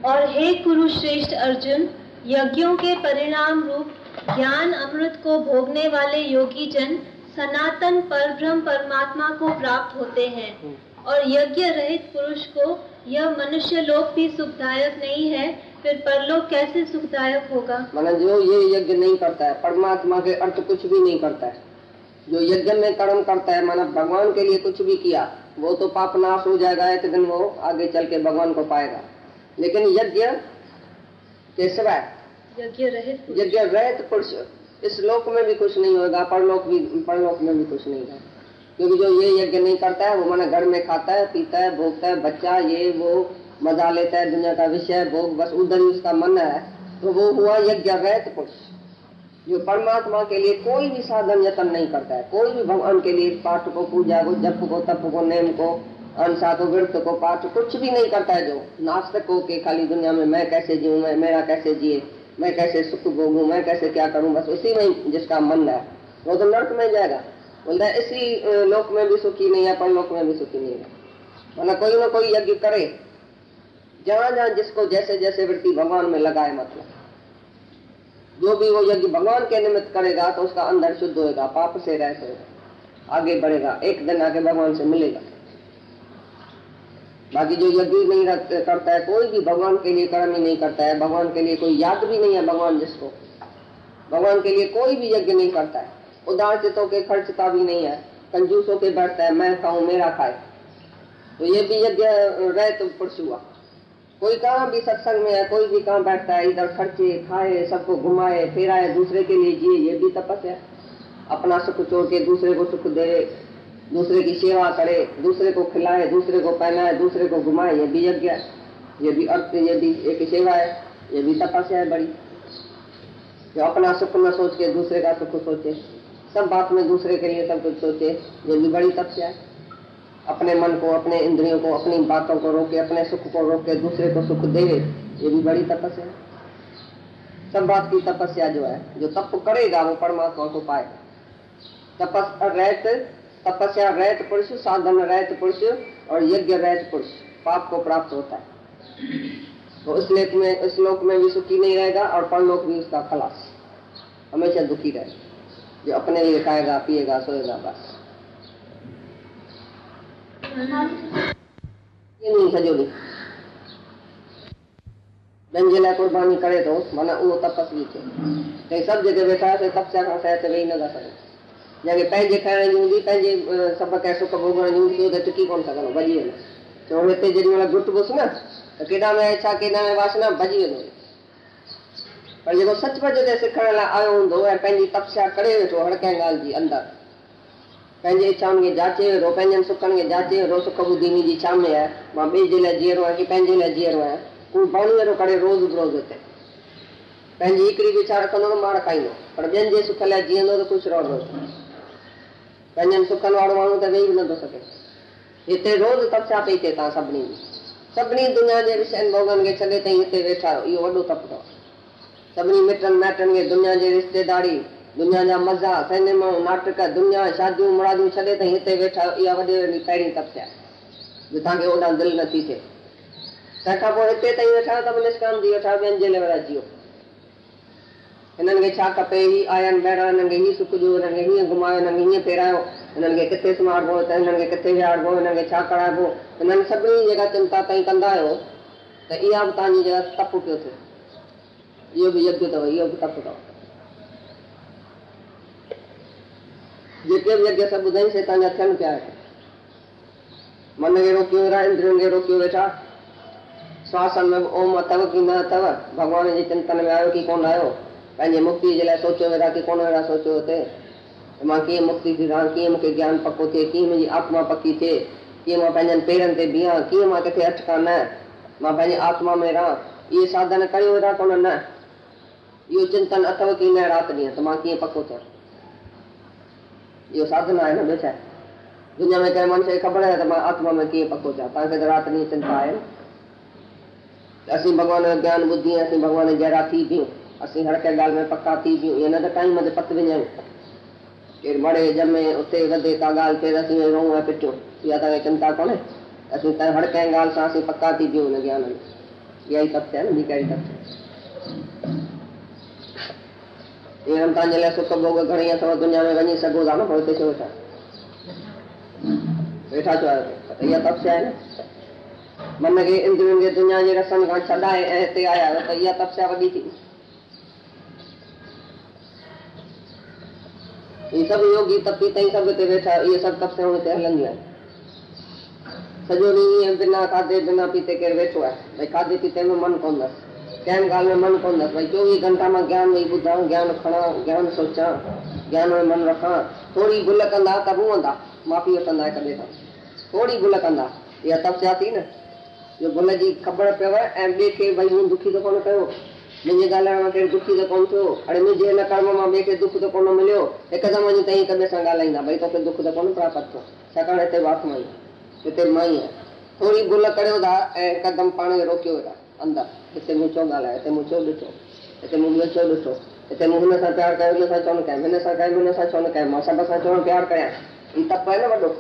और हे कुरुश्रेष्ठ अर्जुन, यज्ञों के परिणाम रूप ज्ञान अमृत को भोगने वाले योगी जन सनातन परब्रह्म परमात्मा को प्राप्त होते हैं, और यज्ञ रहित पुरुष को यह मनुष्य लोक भी सुखदायक नहीं है, फिर परलोक कैसे सुखदायक होगा? मतलब जो ये यज्ञ नहीं करता है, परमात्मा के अर्थ कुछ भी नहीं करता है, जो यज्ञ में कर्म करता है, माना भगवान के लिए कुछ भी किया, वो तो पाप नाश हो जाएगा, एक दिन वो आगे चल के भगवान को पाएगा। लेकिन यज्ञ के सिवाय यज्ञ रहित पुरुष इस लोक में भी कुछ नहीं होगा, परलोक में भी कुछ नहीं होगा। क्योंकि जो ये यज्ञ नहीं करता है वो माना घर में खाता है, पीता है, भोगता है, बच्चा ये वो मजा लेता है, दुनिया का विषय भोग, बस उधर ही उसका मन है, तो वो हुआ यज्ञ रहित पुरुष। जो परमात्मा के लिए कोई भी साधन यत्न नहीं करता है, कोई भी भगवान के लिए पाठ को, पूजा को, जप को, तप को, नेम को, अनसा को, व्रत को, पाठ कुछ भी नहीं करता है, जो नास्तिक हो के खाली दुनिया में मैं कैसे जीऊं, मैं मेरा कैसे जिए, मैं कैसे सुख भोगूं, मैं कैसे क्या करूं, बस उसी में जिसका मन है वो तो नर्क में जाएगा। बोलता है इसी लोक में भी सुखी नहीं है, परलोक में भी सुखी नहीं है। मतलब कोई ना कोई यज्ञ करे, जहां जहां जिसको जैसे जैसे वृत्ति भगवान में लगाए, मतलब जो भी वो यज्ञ भगवान के निमित्त करेगा तो उसका अंदर शुद्ध होगा, पाप से रह सकेगा, आगे बढ़ेगा, एक दिन आगे भगवान से मिलेगा। बाकी जो यज्ञ नहीं करता है, कोई भी भगवान के लिए कर्म ही नहीं करता है, भगवान के लिए कोई याद भी नहीं है, भगवान जिसको भगवान के लिए कोई भी यज्ञ नहीं करता है, उदार चित्तों के खर्चता भी नहीं है, कंजूसों के बैठता है, मैं खाऊं मेरा खाए, तो ये भी यज्ञ रहित पुरुष हुआ। कोई कहाँ भी सत्संग में है, कोई भी कहाँ बैठता है, इधर खर्चे खाए, सबको घुमाए फिराए, दूसरे के लिए जिए, ये भी तपस्या। अपना सुख छोड़ के दूसरे को सुख दे, दूसरे की सेवा करे, दूसरे को खिलाए, दूसरे को पहनाए, दूसरे को घुमाए, ये भी यज्ञ है, ये भी अर्थ, ये भी एक सेवा है, ये भी तपस्या है बड़ी। जो अपना सुख न सोच के दूसरे का सुख सोचे, सब बात में दूसरे के लिए सब कुछ सोचे, ये भी बड़ी तपस्या है। अपने मन को, अपने इंद्रियों को, अपनी बातों को रोके, अपने सुख को रोके दूसरे को सुख दे, ये भी बड़ी तपस्या है। सब बात की तपस्या जो है, जो तप करेगा वो परमात्मा को पाएगा। तपस्या रहित पुरुष, साधन रहित पुरुष और यज्ञ रहित पुरुष पाप को प्राप्त होता है। तो इस लोक में भी सुखी नहीं रहेगा और परलोक भी उसका खलास, हमेशा दुखी रहेगा। जो अपने लिए खाएगा, पिएगा, सोएगा, बस ये नहीं सजोगी बंजेला कुर्बानी करे तो माना वो तपस्वी थे। कहीं सब जगह बैठा है तपस्या खां सहत वेही न था सघे, जंहिंखे पंहिंजे खाइण जी हूंदी, पंहिंजे सभ खे सुख भोगण जी हूंदी, त टिकी कोन सघंदो, भॼी वेंदो। छो हिते जेॾी महिल गुट घुस न त केॾा में इच्छा केॾा में वासना, भॼी वेंदो। पर जेको सचमुच ते सिखण लाइ आयो हूंदो ऐं पंहिंजी तपस्या करे वेठो हर कंहिं ॻाल्हि जी, अंदरि पंहिंजे इच्छाउनि खे जाचे वेठो, पंहिंजनि सुखनि खे जाचे वेठो, सुख ॿुधी मुंहिंजी छा में आहे, मां ॿिए जे लाइ जीअरो आहियां कि पंहिंजे लाइ जीअरो आहियां, हू बाणी वेठो करे रोज़ रोज़ हिते पंहिंजी हिकिड़ी बि इच्छा रखंदो त मां रखाईंदो, पर ॿियनि जे सुख लाइ जीअंदो त ख़ुशि रहंदो। पंहिंजनि सुखनि वारो माण्हू त वेही बि नथो सघे। हिते रोज़ तपस्या पई थिए तव्हां सभिनी दुनिया जे विषयनि भोगनि खे छॾे ताईं हिते वेठा आहियो, इहो वॾो तप अथव। सभिनी मिटनि माइटनि खे, दुनिया जी रिश्तेदारी, दुनिया जा मज़ा, सिनेमा, नाटक, दुनिया, शादियूं मुरादियूं छॾे ताईं हिते वेठा, इहा वॾी पहिरीं तपस्या जो तव्हांखे ओॾा दिलि नथी थिए। तंहिंखां पोइ हिते ताईं वेठा त निष्काम थी वेठा, ॿियनि जे लाइ जियो। हिननि खे छा खपे, ही आया आहिनि ॿाहिरां, हिननि खे हीअ सुख ॾियो, हिननि खे हीअं घुमायो, हिननि खे हीअं फेरायो, हिननि खे किथे सुम्हारिबो, त हिननि खे किथे विहारिबो, हिननि खे छा कराइबो, हिननि सभिनी जेका चिंता ताईं कंदा आहियो त इहा बि तव्हांजी जेका तप पियो थिए, इहो बि यज्ञ अथव, इहो बि तप अथव। जेके बि यज्ञ सभु ॿुधाई से तव्हांजा थियनि पिया। मन खे रोकियो वेठा, इंद्रियुनि खे रोकियो वेठा, श्वासन में ओम अथव कि न अथव, भगवान जे चिंतन में आयो कि कोन आयो, पंहिंजे मुक्ति जे लाइ सोचियो वेठा कि कोन वेठा सोचियो हुते, मां कीअं मुक्ति थी रहां, कीअं मूंखे ज्ञान पको थिए, कीअं मुंहिंजी आत्मा पकी थिए, कीअं मां पंहिंजनि पेरनि ते बीहां, कीअं मां किथे अटका न, मां पंहिंजे आत्मा में रहां। इहे साधन कयो वेठा कोन न, इहो चिंतन अथव कि न राति ॾींहं, त मां कीअं पको थियां, इहो साधन आहे न। ॿियो दुनिया में कंहिं मनुष्य खे ख़बर आहे त मां आत्मा में कीअं पको थियां, तव्हांखे त राति ॾींहं चिंता आहे। असीं भॻवान जो ज्ञान ॿुधी, असीं भॻवान जे जहिड़ा थी बीहूं, असीं हर कंहिं ॻाल्हि में पका थी बीहूं, ईअं न त टाइम ते पत विझूं, केरु मरे ॼमे उते वधे का ॻाल्हि थिए असीं रोऊं ऐं पिटियूं, इहा तव्हांखे चिंता कोन्हे। असीं हर कंहिं ॻाल्हि सां असीं पका थी बीहूं हिन ज्ञान में। यही तपस्या है न, ॿी कहिड़ी तपस्या। ईअं तव्हांजे लाइ सुख भोग घणेई अथव, दुनिया में वञी सघो था न, पोइ हिते छो वेठा वेठा छो आहियो? त इहा तपस्या आहे न। मन खे इंद्रियुनि खे दुनिया जे रसनि खां छॾाए ऐं हिते आया आहियो, त इहा तपस्या वॾी थी। इहे सभु योगी तपी ताईं सभु हिते वेठा, इहे सभु तपस्याऊं हिते हलंदियूं आहिनि। सॼो ॾींहुं ईअं बिना खाधे बिना पीते केरु वेठो आहे, भई खाधे पीते में मन कोन अथसि, कंहिं ॻाल्हि में मन कोन अथसि, भई 24 घंटा मां ज्ञान ॾेई ॿुधां, ज्ञान खणां, ज्ञान सोचां, ज्ञान में मन रखां। थोरी भुल कंदा त रोअंदा, माफ़ी वठंदा हिक ॿिए खां, थोरी भुल कंदा, इहा तपस्या थी न। जो भुल जी ख़बर पियव ऐं ॿिए खे भई मूं दुखी त कोन कयो, मुंहिंजे ॻाल्हाइण में केरु दुखी त कोन थियो, हाणे मुंहिंजे हिन कर्म मां ॿिए खे दुख त कोन मिलियो, हिकदमि वञी तई हिक ॿिए सां ॻाल्हाईंदा, भई तोखे दुख त कोन प्राप्त थियो, छाकाणि हिते वास मां ई हिते मां ई आहियां। थोरी भुल करियो था ऐं हिकदमि पाण खे रोकियो था अंदरि, हिते मूं छो ॻाल्हायो, हिते मूं छो ॾिठो, हिते मूं ॿियो छो ॾिठो, हिते मूं हिन सां प्यारु कयो, हिन सां छो न कयां, हिन सां कयां, हिन सां छो न कयां, मां सभ सां छो न प्यारु कयां। ही तप आहे न वॾो।